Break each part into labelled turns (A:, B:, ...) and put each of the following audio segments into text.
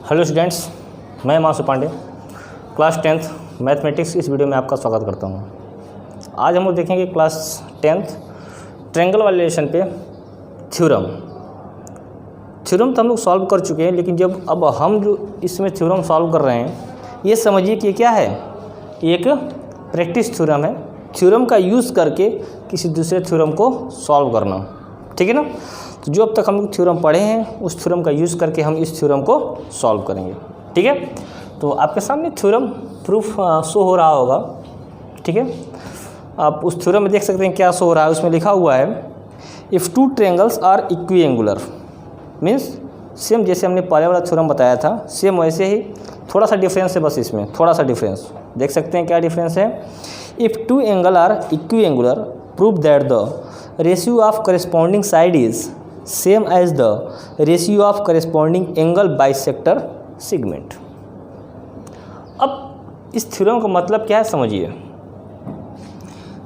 A: Hello students, मैं मानसू Pandey, class 10th mathematics. इस video में आपका स्वागत करता हूं। आज हम लोग देखेंगे क्लास 10th ट्रायंगल वाले लेसन पे थ्योरम तो हम लोग सॉल्व कर चुके हैं, लेकिन अब हम जो इसमें थ्योरम सॉल्व कर रहे हैं, ये समझिए कि क्या है, एक प्रैक्टिस थ्योरम है। थ्योरम का यूज़ करके किसी दूसरे थ्योरम को सॉल्व करना, ठीक है ना। तो जो अब तक हम लोग थ्योरम पढ़े हैं, उस थ्योरम का यूज़ करके हम इस थ्योरम को सॉल्व करेंगे, ठीक है। तो आपके सामने थ्योरम प्रूफ शो हो रहा होगा, ठीक है। आप उस थ्योरम में देख सकते हैं क्या शो हो रहा है। उसमें लिखा हुआ है if two triangles are equiangular, means same जैसे हमने पहले वाला थ्योरम बताया था, सेम वैसे ही थोड़ा सा डिफरेंस है, बस इसमें थोड़ा सा डिफरेंस देख सकते हैं। क्या डिफरेंस है? If two angle are equiangular prove that the ratio of corresponding side is same as the ratio of corresponding angle bisector segment. अब इस थ्योरम का मतलब क्या है समझिए।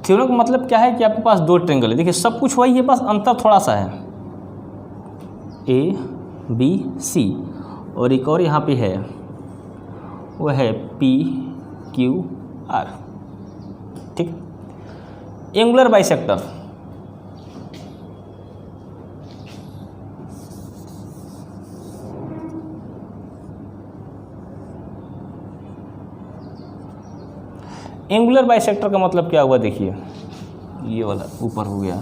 A: थ्योरम का मतलब क्या है कि आपके पास दो ट्रायंगल है, देखिए सब कुछ वही है, बस अंतर थोड़ा सा है, ए बी सी, और एक और यहाँ पे है, वो है पी क्यू आर, ठीक। एंगुलर बाइसेक्टर, एंगुलर बाइसेक्टर का मतलब क्या हुआ, देखिए ये वाला ऊपर हो गया।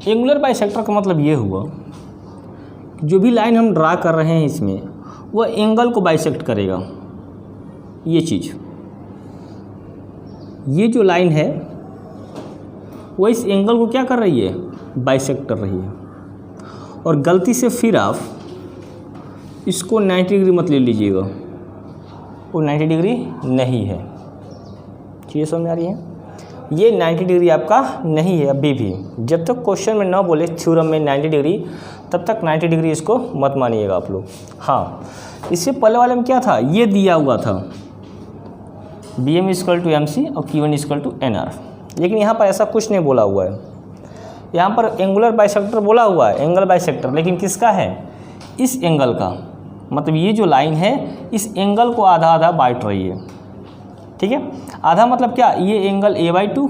A: एंगुलर बाइसेक्टर का मतलब ये हुआ कि जो भी लाइन हम ड्रा कर रहे हैं इसमें, वह एंगल को बाइसेक्ट करेगा। ये चीज़, ये जो लाइन है वो इस एंगल को क्या कर रही है, बाइसेक्ट कर रही है। और गलती से फिर आप इसको 90 डिग्री मत ले लीजिएगा, वो 90 डिग्री नहीं है। चीज़ें समझ में आ रही है? ये 90 डिग्री आपका नहीं है अभी भी। जब तक क्वेश्चन में ना बोले थ्योरम में 90 डिग्री, तब तक 90 डिग्री इसको मत मानिएगा आप लोग। हाँ, इससे पहले वाले में क्या था, ये दिया हुआ था BM = MC और Q1 = NR, लेकिन यहाँ पर ऐसा कुछ नहीं बोला हुआ है। यहाँ पर एंगुलर बाइसेक्टर बोला हुआ है, एंगल बाइसेक्टर, लेकिन किसका है, इस एंगल का। मतलब ये जो लाइन है इस एंगल को आधा आधा बांट रही है, ठीक है। आधा मतलब क्या, ये एंगल A/2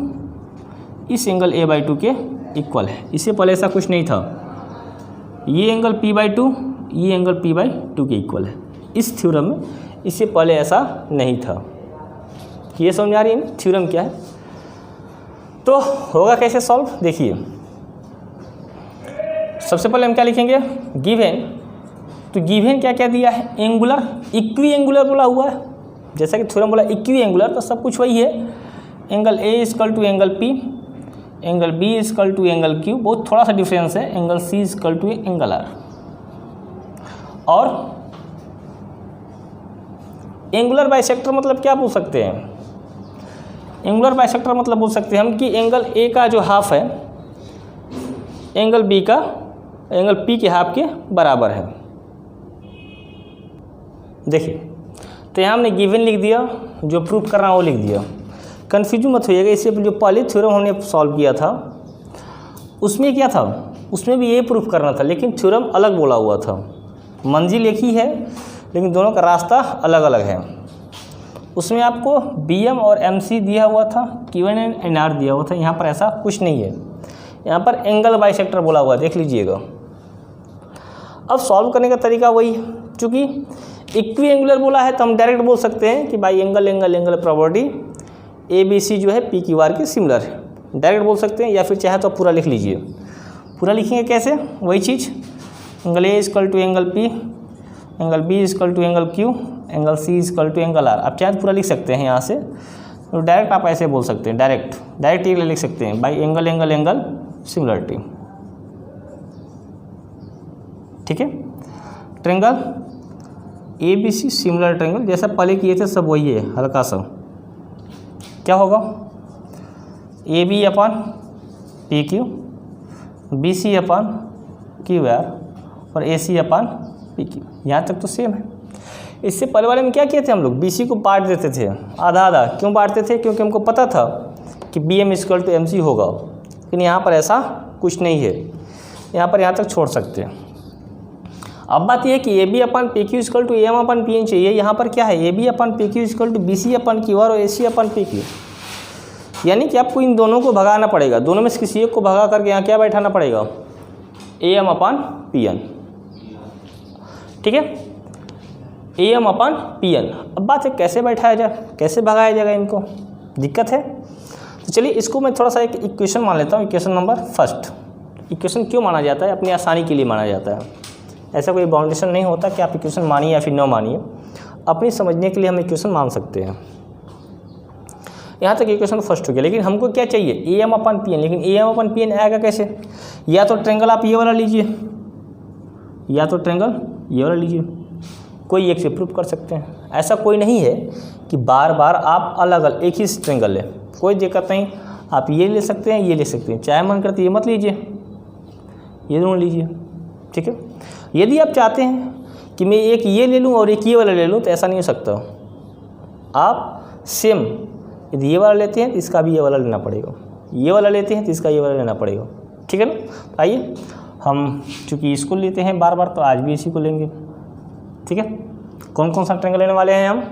A: इस एंगल A/2 के इक्वल है। इससे पहले ऐसा कुछ नहीं था, ये एंगल P/2 ये एंगल P/2 के इक्वल है इस थ्योरम में। इससे पहले ऐसा नहीं था। ये समझ आ रही है थ्योरम क्या है। तो होगा कैसे सॉल्व, देखिए सबसे पहले हम क्या लिखेंगे, गिवन। तो गिवन क्या क्या दिया है, एंगुलर इक्वी एंगुलर बोला हुआ है। जैसा कि थ्योरम बोला इक्वी एंगुलर, तो सब कुछ वही है। Angle A = angle P, angle B = angle Q, बहुत थोड़ा सा डिफरेंस है, एंगल C = एंगल R। और एंगुलर बाइसेक्टर मतलब क्या बोल सकते हैं, एंगुलर बाइसेक्टर मतलब बोल सकते हैं हम कि एंगल A का जो हाफ है एंगल B का एंगल P के हाफ के बराबर है। देखिए, तो यहाँ हमने गिवन लिख दिया, जो प्रूफ करना वो लिख दिया। कन्फ्यूज मत होइएगा, इससे जो पहले थ्योरम हमने सॉल्व किया था उसमें क्या था, उसमें भी ये प्रूफ करना था, लेकिन थ्योरम अलग बोला हुआ था। मंजिल एक ही है, लेकिन दोनों का रास्ता अलग अलग है। उसमें आपको BM और MC दिया हुआ था, Q1 और NR दिया हुआ था। यहाँ पर ऐसा कुछ नहीं है, यहाँ पर एंगल बाइसेक्टर बोला हुआ है, देख लीजिएगा। अब सॉल्व करने का तरीका वही है, चूँकि इक्वी एंगुलर बोला है तो हम डायरेक्ट बोल सकते हैं कि भाई angle angle angle property ABC जो है PQR के सिमिलर है, डायरेक्ट बोल सकते हैं। या फिर चाहे तो पूरा लिख लीजिए। पूरा लिखेंगे कैसे, वही चीज़, angle A = angle P, angle B = angle Q, angle C = angle R। आप चाहे तो पूरा लिख सकते हैं यहाँ से, तो डायरेक्ट आप ऐसे बोल सकते हैं, डायरेक्ट ये लिख सकते हैं, by angle angle angle similarity, ठीक है। ट्रायंगल ABC सिमिलर ट्रायंगल, जैसा पहले किए थे सब वही है, हल्का सा क्या होगा, AB/PQ, BC/QR और AC/PQ। यहाँ तक तो सेम है। इससे पहले वाले में क्या किए थे हम लोग, BC को बांट देते थे आधा आधा। क्यों बांटते थे, क्योंकि हमको पता था कि BM = MC होगा। लेकिन यहाँ पर ऐसा कुछ नहीं है, यहाँ पर यहाँ तक छोड़ सकते हैं। अब बात यह है कि A B upon P Q equal to A M upon P N चाहिए। यहाँ पर क्या है, A B upon P Q equal to B C upon Q R और A C upon P Q, यानी कि आपको इन दोनों को भगाना पड़ेगा, दोनों में से किसी एक को भगा करके यहाँ क्या बैठाना पड़ेगा, A M upon P N. ठीक है, A M upon P N. अब बात है कैसे बैठाया जाए, कैसे भगाया जाएगा, इनको दिक्कत है। तो चलिए इसको मैं थोड़ा सा एक इक्वेशन मान लेता हूँ, इक्वेशन नंबर फर्स्ट। इक्वेशन क्यों माना जाता है, अपनी आसानी के लिए माना जाता है, ऐसा कोई बाउंडेशन नहीं होता कि आप इक्वेशन मानिए या फिर न मानिए, अपनी समझने के लिए हम इक्वेशन मान सकते हैं। यहाँ तक इक्वेशन फर्स्ट हो गया, लेकिन हमको क्या चाहिए, A M upon P N. लेकिन A M upon P N आएगा कैसे, या तो ट्रेंगल आप ये वाला लीजिए, या तो ट्रेंगल ये वाला लीजिए, कोई एक से प्रूव कर सकते हैं। ऐसा कोई नहीं है कि बार बार आप अलग अलग एक ही ट्रेंगल लें, कोई दिक्कत नहीं, आप ये ले सकते हैं, ये ले सकते हैं, चाहे मन करते ये मत लीजिए, ये दोनों लीजिए। ठीक है, यदि आप चाहते हैं कि मैं एक ये ले लूँ और एक ये वाला ले लूँ, तो ऐसा नहीं हो सकता। आप सेम यदि ये वाला लेते हैं तो इसका भी ये वाला लेना पड़ेगा, ये वाला लेते हैं तो इसका ये वाला लेना पड़ेगा। ठीक है ना, तो आइए हम चूँकि इसको लेते हैं बार बार, तो आज भी इसी को लेंगे। ठीक है, कौन कौन सा ट्रेंगल लेने वाले हैं हम,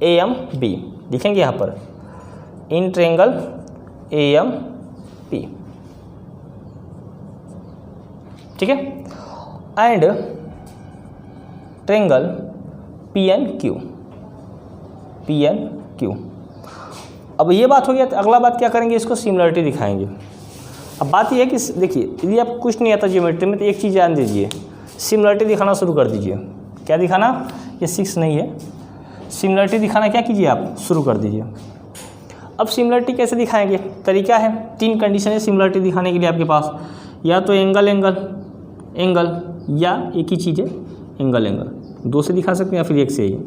A: ए एम बी लिखेंगे यहाँ पर, in triangle A M P. ठीक है, and triangle P N Q, P N Q. अब ये बात हो गया, तो अगला बात क्या करेंगे, इसको सिमिलरिटी दिखाएंगे। अब बात ये है कि देखिए, यदि आप कुछ नहीं आता ज्योमेट्री में, तो एक चीज़ जान दीजिए, सिमिलरिटी दिखाना शुरू कर दीजिए। क्या दिखाना, ये 6 नहीं है, सिमिलरिटी दिखाना क्या कीजिए आप, शुरू कर दीजिए। अब सिमिलरिटी कैसे दिखाएंगे, तरीका है, 3 कंडीशन है सिमिलरिटी दिखाने के लिए आपके पास, या तो एंगल एंगल एंगल, या एक ही चीज़ है एंगल एंगल, 2 से दिखा सकते हैं या फिर 1 से ही,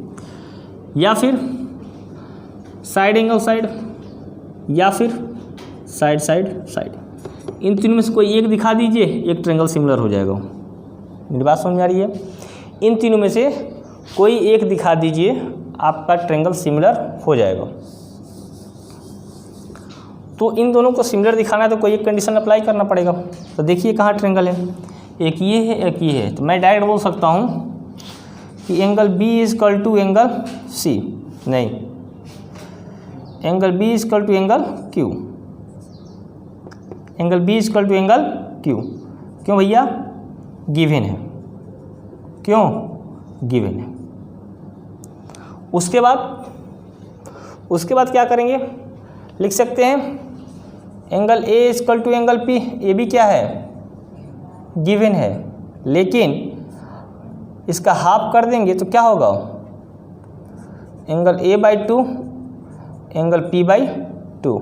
A: या फिर साइड एंगल साइड, या फिर साइड साइड साइड। इन तीनों में से कोई एक दिखा दीजिए, एक ट्रेंगल सिमिलर हो जाएगा। मेरी बात समझ में आ रही है, इन तीनों में से कोई एक दिखा दीजिए, आपका ट्रेंगल सिमिलर हो जाएगा। तो इन दोनों को सिमिलर दिखाना है तो कोई एक कंडीशन अप्लाई करना पड़ेगा। तो देखिए कहाँ ट्रेंगल है, एक ये है एक ये है, तो मैं डायरेक्ट बोल सकता हूँ कि angle B is equal to angle C, नहीं, angle B is equal to angle Q, angle B is equal to angle Q. क्यों भैया, गिवन है, क्यों गिवन है। उसके बाद क्या करेंगे, लिख सकते हैं angle A is equal to angle P. A भी क्या है, गिवन है, लेकिन इसका हाफ कर देंगे तो क्या होगा, angle A by 2 angle P by 2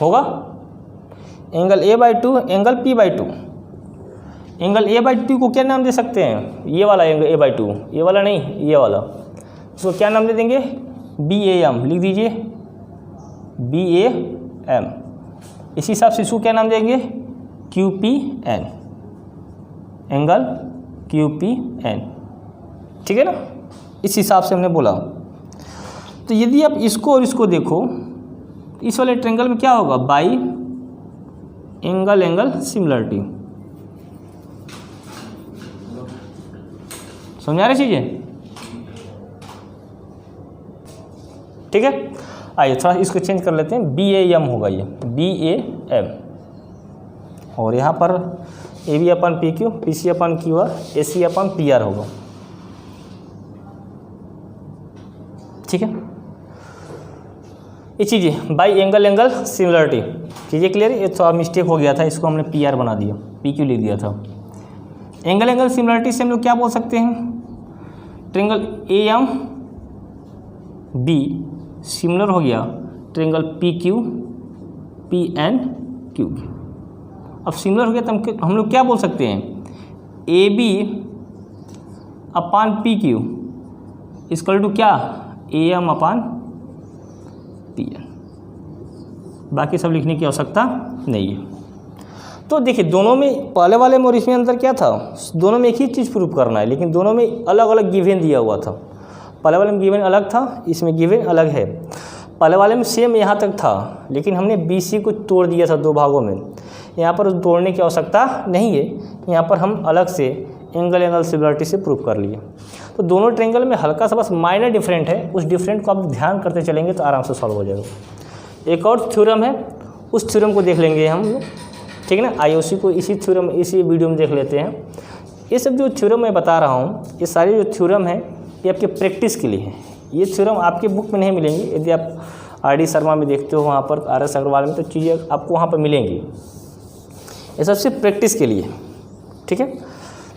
A: होगा, angle A by 2 angle P by 2। Angle A by 2 को क्या नाम दे सकते हैं, ये वाला एंगल ए बाई 2, ये वाला नहीं, ये वाला, इसको क्या नाम दे देंगे, बी ए एम, लिख दीजिए बी ए एम। इसी हिसाब से इसको क्या नाम देंगे, Q P N, angle Q P N. ठीक है ना, इस हिसाब से हमने बोला। तो यदि आप इसको और इसको देखो, इस वाले ट्रेंगल में क्या होगा, बाई एंगल एंगल सिमिलरिटी। समझा रही चीजें, ठीक है। आइए थोड़ा इसको चेंज कर लेते हैं, बी ए एम होगा, ये बी ए एम, और यहाँ पर A B upon P Q, P C upon Q R, A C upon P R होगा। ठीक है, ये चीज़ें बाई एंगल एंगल सिमिलरिटी, चीज़ें क्लियर है। ये थोड़ा मिस्टेक हो गया था, इसको हमने पी आर बना दिया, पी क्यू लिख दिया था। एंगल एंगल सिमिलरिटी से हम लोग क्या बोल सकते हैं, triangle A M B similar हो गया triangle P Q P N Q. अब सिमिलर हो गया तो हम लोग क्या बोल सकते हैं, A B upon P Q equal to क्या, A M upon P N. बाकी सब लिखने की आवश्यकता नहीं है। तो देखिए दोनों में, पहले वाले में और इसमें अंतर क्या था, दोनों में एक ही चीज़ प्रूव करना है, लेकिन दोनों में अलग अलग गिवन दिया हुआ था। पहले वाले में गिवन अलग था, इसमें गिवन अलग है। पहले वाले में सेम यहाँ तक था, लेकिन हमने बी सी को तोड़ दिया था 2 भागों में। यहाँ पर तोड़ने की आवश्यकता नहीं है, यहाँ पर हम अलग से एंगल सिमिलरिटी से प्रूव कर लिए। तो दोनों ट्रायंगल में हल्का सा बस माइनर डिफरेंट है, उस डिफरेंट को आप ध्यान करते चलेंगे तो आराम से सॉल्व हो जाएगा। एक और थ्योरम है, उस थ्योरम को देख लेंगे हम लोग, ठीक है ना। आईओसी को इसी वीडियो में देख लेते हैं। ये सब जो थ्योरम मैं बता रहा हूँ, ये सारे जो थ्योरम है ये आपके प्रैक्टिस के लिए है। ये थ्योरम आपके बुक में नहीं मिलेंगे, यदि आप आर.डी. शर्मा में देखते हो, वहाँ पर आर.एस. अग्रवाल में, तो चीज़ें आपको वहाँ पर मिलेंगी। ये सबसे प्रैक्टिस के लिए, ठीक है।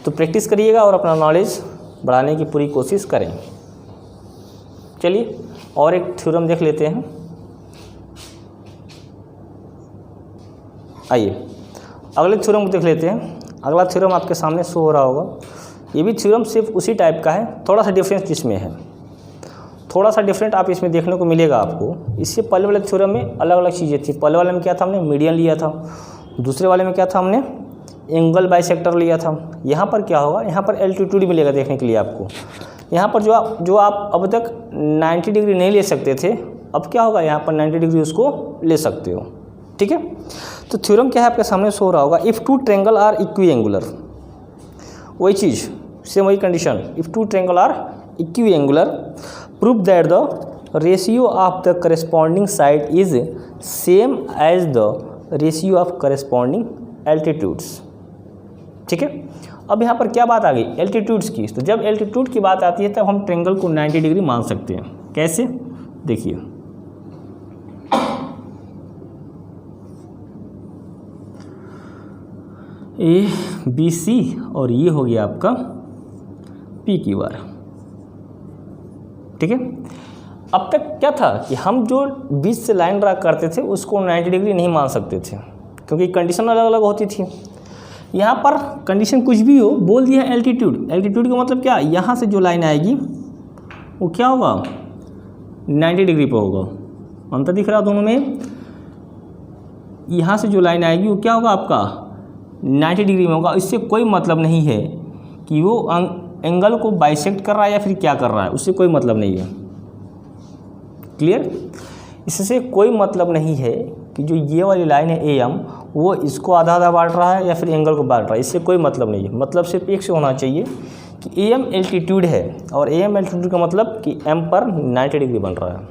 A: तो प्रैक्टिस करिएगा और अपना नॉलेज बढ़ाने की पूरी कोशिश करें। चलिए और एक थ्योरम देख लेते हैं। आइए अगले थ्योरम को देख लेते हैं। अगला थ्योरम आपके सामने शो हो रहा होगा। ये भी थ्योरम सिर्फ उसी टाइप का है, थोड़ा सा डिफरेंस जिसमें है, थोड़ा सा डिफरेंट आप इसमें देखने को मिलेगा आपको। इससे पहले वाले थ्योरम में अलग अलग चीज़ें थी। पहले वाले में क्या था, हमने मीडियन लिया था, दूसरे वाले में क्या था, हमने एंगल बाइसेक्टर लिया था। यहाँ पर क्या होगा, यहाँ पर एल्टीट्यूड मिलेगा देखने के लिए आपको। यहाँ पर जो आप अब तक 90 डिग्री नहीं ले सकते थे, अब क्या होगा, यहाँ पर 90 डिग्री उसको ले सकते हो, ठीक है। तो थ्योरम क्या है आपके सामने शो हो रहा होगा। If two triangle are equiangular, वही चीज़, सेम वही condition. If two triangle are equiangular, prove that the ratio of the corresponding side is same as the ratio of corresponding altitudes, ठीक है। अब यहाँ पर क्या बात आ गई, एल्टीट्यूड्स की। तो जब एल्टीट्यूड की बात आती है तब हम ट्रायंगल को 90 डिग्री मान सकते हैं। कैसे, देखिए, ए बी सी और ये हो गया आपका पी क्यू आर, ठीक है। अब तक क्या था कि हम जो बीच से लाइन ड्रा करते थे उसको 90 डिग्री नहीं मान सकते थे, क्योंकि कंडीशन अलग अलग होती थी। यहाँ पर कंडीशन कुछ भी हो, बोल दिया एल्टीट्यूड। एल्टीट्यूड का मतलब क्या, यहाँ से जो लाइन आएगी वो क्या होगा, 90 डिग्री पर होगा। अंतर दिख रहा दोनों में। यहाँ से जो लाइन आएगी वो क्या होगा आपका 90 डिग्री में होगा। इससे कोई मतलब नहीं है कि वो एंगल को बाइसेक्ट कर रहा है या फिर क्या कर रहा है, उससे कोई मतलब नहीं है। क्लियर, इससे कोई मतलब नहीं है कि जो ये वाली लाइन है ए एम, वो इसको आधा आधा बांट रहा है या फिर एंगल को बांट रहा है, इससे कोई मतलब नहीं है। मतलब सिर्फ एक से होना चाहिए कि ए एम एल्टीट्यूड है, और ए एम एल्टीट्यूड का मतलब कि एम पर 90 डिग्री बन रहा है।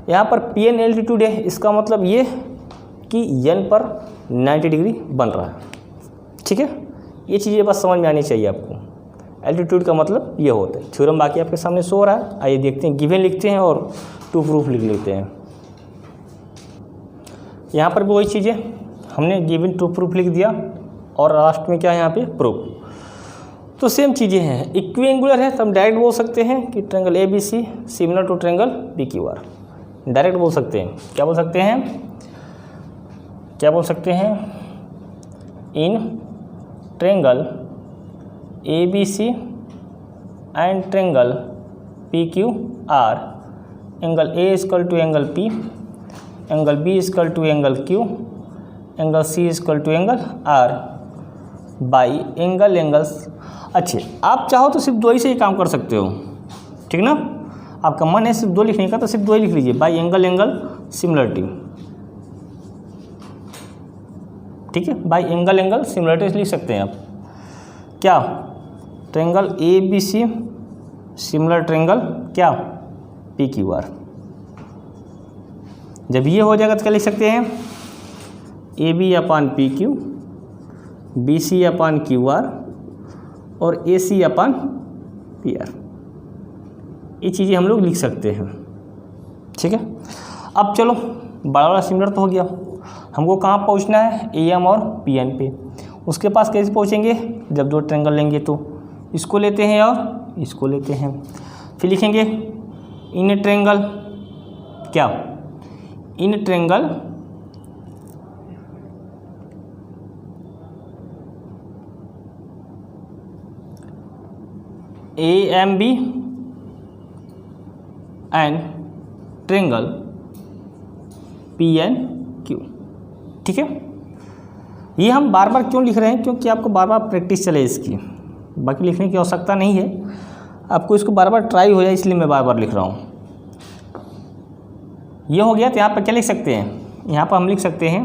A: यहाँ पर पी एन एल्टीट्यूड है, इसका मतलब ये कि एन पर 90 डिग्री बन रहा है, ठीक है। ये चीज़ें बस समझ में आनी चाहिए आपको। एल्टीट्यूड का मतलब ये होता है। थ्योरम बाकी आपके सामने शो हो रहा है। आइए देखते हैं, गिवन लिखते हैं और टू प्रूफ लिख लेते हैं। यहाँ पर भी वही चीज़ें, हमने गिवन टू प्रूफ लिख दिया और लास्ट में क्या है यहाँ पे प्रूफ। तो सेम चीज़ें हैं। इक्विएंगुलर है तो हम डायरेक्ट बोल सकते हैं कि triangle A B C similar to triangle P Q R, direct बोल सकते हैं। क्या बोल सकते हैं, क्या बोल सकते हैं, in triangle A B C and triangle P Q R, angle A equal to angle P, angle B equal to angle Q, angle C equal to angle R by angles. अच्छे, आप चाहो तो सिर्फ दो ही से ही काम कर सकते हो, ठीक ना। आपका मन है सिर्फ दो लिखने का तो सिर्फ दो ही लिख लीजिए, बाई एंगल सिमिलरिटी, ठीक है। बाई एंगल सिमिलरिटी लिख सकते हैं आप। क्या, triangle A B C similar triangle क्या पी क्यू आर। जब ये हो जाएगा तो क्या लिख सकते हैं, A B upon P Q, B C upon Q R और A C upon P R. ये चीज़ें हम लोग लिख सकते हैं, ठीक है। अब चलो, बड़ा बड़ा सिमिलर तो हो गया, हमको कहाँ पहुँचना है, ए एम और पी एन पे। उसके पास कैसे पहुँचेंगे, जब दो ट्रायंगल लेंगे तो इसको लेते हैं और इसको लेते हैं, फिर लिखेंगे इन ट्रायंगल क्या, in triangle A M B and triangle P N Q, ठीक है। ये हम बार बार क्यों लिख रहे हैं, क्योंकि आपको बार बार प्रैक्टिस चले इसकी, बाकी लिखने की आवश्यकता नहीं है। आपको इसको बार बार ट्राई हो जाए इसलिए मैं बार बार लिख रहा हूँ। ये हो गया, तो यहाँ पर क्या लिख सकते हैं, यहाँ पर हम लिख सकते हैं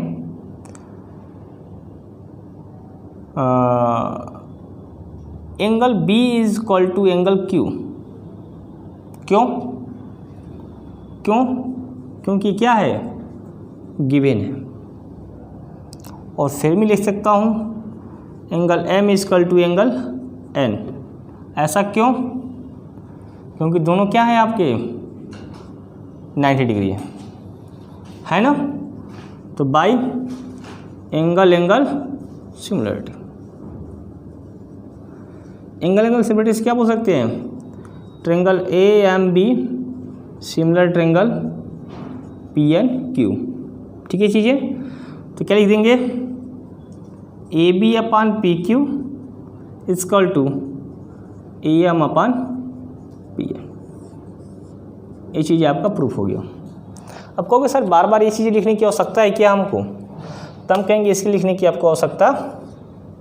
A: angle B is equal to angle Q. क्यों? क्योंकि क्या है, गिवन है। और फिर मैं लिख सकता हूँ angle M is equal to angle N. ऐसा क्यों? क्योंकि दोनों क्या है आपके 90 डिग्री है ना। तो by angle similarity. Angle similarity से क्या बोल सकते हैं, triangle A M B similar triangle P N Q. ठीक है चीज़ें, तो क्या लिख देंगे, A B upon P Q equal to A M upon P N. ये चीज़ें आपका प्रूफ हो गया। अब कहोगे सर बार बार ये चीज़ें लिखने की आवश्यकता है क्या हमको, तो हम कहेंगे इसके लिखने की आपको आवश्यकता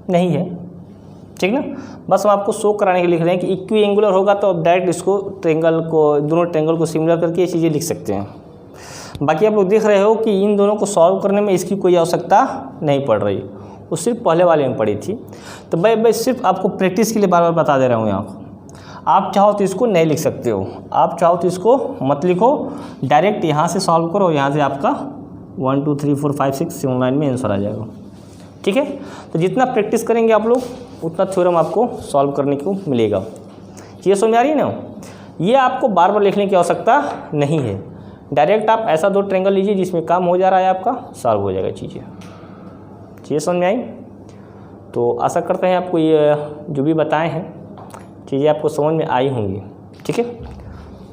A: नहीं है, ठीक ना। बस हम आपको शो कराने के लिए लिख रहे हैं कि इक्वी एंगुलर होगा तो आप डायरेक्ट इसको ट्रेंगल को, दोनों ट्रेंगल को सिमिलर करके ये चीज़ें लिख सकते हैं। बाकी आप लोग देख रहे हो कि इन दोनों को सॉल्व करने में इसकी कोई आवश्यकता नहीं पड़ रही, वो सिर्फ पहले वाले में पड़ी थी। तो मैं सिर्फ आपको प्रैक्टिस के लिए बार बार बता दे रहा हूँ यहाँ। आप चाहो तो इसको नहीं लिख सकते हो, आप चाहो तो इसको मत लिखो, डायरेक्ट यहाँ से सॉल्व करो, यहाँ से आपका 1 2 3 4 5 6 7 लाइन में आंसर आ जाएगा। ठीक है, तो जितना प्रैक्टिस करेंगे आप लोग उतना थ्योरम आपको सॉल्व करने को मिलेगा। ये समझ आ रही है ना। ये आपको बार बार लिखने की आवश्यकता नहीं है, डायरेक्ट आप ऐसा दो ट्रेंगल लीजिए जिसमें काम हो जा रहा है, आपका सॉल्व हो जाएगा चीज़ें समझ में आई। तो आशा करते हैं आपको ये जो भी बताए हैं चीज़ें आपको समझ में आई होंगी। ठीक है,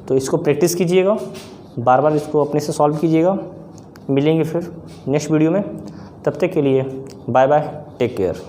A: तो इसको प्रैक्टिस कीजिएगा, बार बार इसको अपने से सॉल्व कीजिएगा। मिलेंगे फिर नेक्स्ट वीडियो में, तब तक के लिए बाय बाय, टेक केयर।